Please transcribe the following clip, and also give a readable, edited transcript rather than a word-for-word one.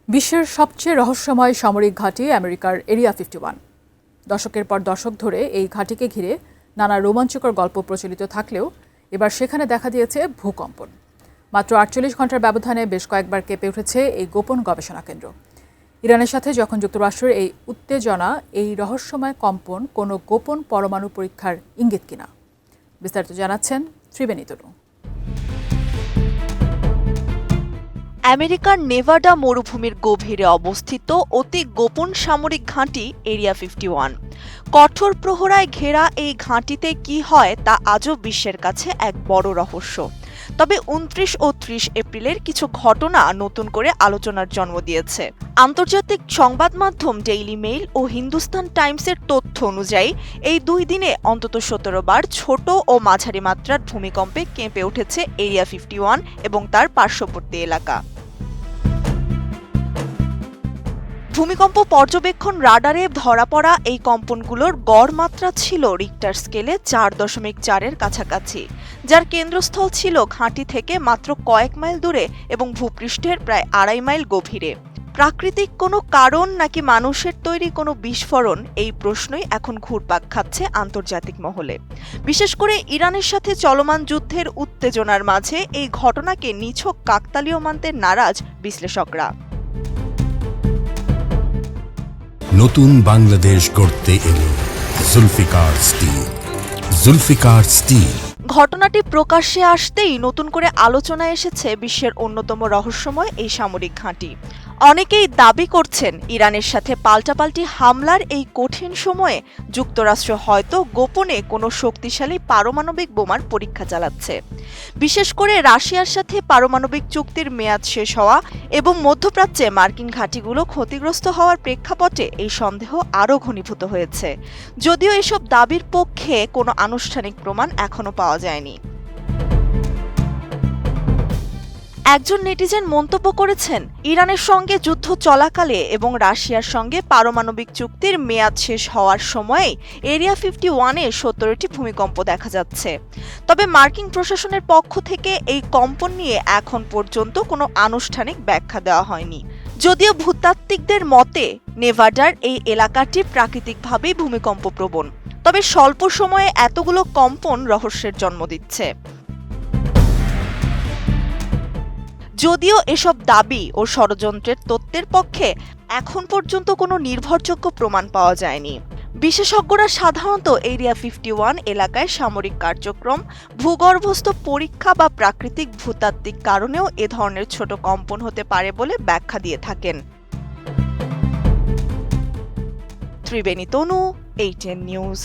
বিশ্বের সবচেয়ে রহস্যময় সামরিক ঘাঁটি আমেরিকার এরিয়া 51। দশকের পর দশক ধরে এই ঘাঁটিকে ঘিরে নানা রোমাঞ্চকর গল্প প্রচলিত থাকলেও এবার সেখানে দেখা দিয়েছে ভূকম্পন। মাত্র ৪৮ ঘন্টার ব্যবধানে বেশ কয়েকবার কেঁপে উঠেছে এই গোপন গবেষণা কেন্দ্র। ইরানের সাথে যখন যুক্তরাষ্ট্রের এই উত্তেজনা, এই রহস্যময় কম্পন কোনো গোপন পরমাণু পরীক্ষার ইঙ্গিত কিনা, বিস্তারিত জানাচ্ছেন ত্রিবেণী তনু। আমেরিকার নেভাডা মরুভূমির গভীরে অবস্থিত অতি গোপন সামরিক ঘাঁটি এরিয়া 51। কঠোর প্রহরায় ঘেরা এই ঘাঁটিতে কি হয় তা আজও বিশ্বের কাছে এক বড় রহস্য। তবে ২৯ ও ৩০ এপ্রিলের কিছু ঘটনা নতুন করে আলোচনার জন্ম দিয়েছে। আন্তর্জাতিক সংবাদ মাধ্যম ডেইলি মেইল ও হিন্দুস্তান টাইমসের তথ্য অনুযায়ী এই ২ দিনে অন্তত ১৭ বার ছোট ও মাঝারি মাত্রার ভূমিকম্পে কেঁপে উঠেছে এরিয়া 51 এবং তার পার্শ্ববর্তী এলাকা। ভূমিকম্প পর্যবেক্ষণ রাডারে ধরা পড়া এই কম্পনগুলোর গড় মাত্রা ছিল রিক্টার স্কেলে ৪.৪-এর কাছাকাছি, যার কেন্দ্রস্থল ছিল ঘাঁটি থেকে মাত্র কয়েক মাইল দূরে এবং ভূপৃষ্ঠের প্রায় ২.৫ মাইল গভীরে। প্রাকৃতিক কোনো কারণ নাকি মানুষের তৈরি কোনো বিস্ফোরণ, এই প্রশ্নই এখন ঘুরপাক খাচ্ছে আন্তর্জাতিক মহলে। বিশেষ করে ইরানের সাথে চলমান যুদ্ধের উত্তেজনার মাঝে এই ঘটনাকে নিছক কাকতালীয় মানতে নারাজ বিশ্লেষকরা। নতুন বাংলাদেশ গড়তে এলো জুলফিকার স্টিল। জুলফিকার স্টিল। ঘটনাটি প্রকাশ্যে আসতেই নতুন করে আলোচনায় এসেছে বিশ্বের অন্যতম রহস্যময় এই সামরিক ঘাঁটি। অনেকেই দাবি করছেন ইরানের সাথে পাল্টাপাল্টি হামলার এই কঠিন সময়ে যুক্তরাষ্ট্র হয়তো গোপনে কোনো শক্তিশালী পারমাণবিক বোমার পরীক্ষা চালাচ্ছে। বিশেষ করে রাশিয়ার সাথে পারমাণবিক চুক্তির মেয়াদ শেষ হওয়া এবং মধ্যপ্রাচ্যে মার্কিন ঘাঁটিগুলো ক্ষতিগ্রস্ত হওয়ার প্রেক্ষাপটে এই সন্দেহ আরও ঘনীভূত হয়েছে। যদিও এসব দাবির পক্ষে কোনো আনুষ্ঠানিক প্রমাণ এখনো পাওয়া যায়নি। একজন নেটিজেন মন্তব্য করেছেন, ইরানের সঙ্গে যুদ্ধ চলাকালে এবং রাশিয়ার সঙ্গে পারমাণবিক চুক্তির মেয়াদ শেষ হওয়ার সময়ে এরিয়া 51-এ ১৭টি ভূমিকম্প দেখা যাচ্ছে। তবে মার্কিন প্রশাসনের পক্ষ থেকে এই কম্পন নিয়ে এখন পর্যন্ত কোনো আনুষ্ঠানিক ব্যাখ্যা দেওয়া হয়নি। যদিও ভূতাত্ত্বিকদের মতে নেভাডার এই এলাকাটি প্রাকৃতিকভাবেই ভূমিকম্প প্রবণ, তবে স্বল্প সময়ে এতগুলো কম্পন রহস্যের জন্ম দিচ্ছে। যদিও এসব দাবি ও ষড়যন্ত্রের তত্ত্বের পক্ষে এখন পর্যন্ত কোনো নির্ভরযোগ্য প্রমাণ পাওয়া যায়নি। বিশেষজ্ঞরা সাধারণত এরিয়া 51 এলাকায় সামরিক কার্যক্রম, ভূগর্ভস্থ পরীক্ষা বা প্রাকৃতিক ভূতাত্ত্বিক কারণেও এ ধরনের ছোট কম্পন হতে পারে বলে ব্যাখ্যা দিয়ে থাকেন। ত্রিবেণী তনু, ATN নিউজ।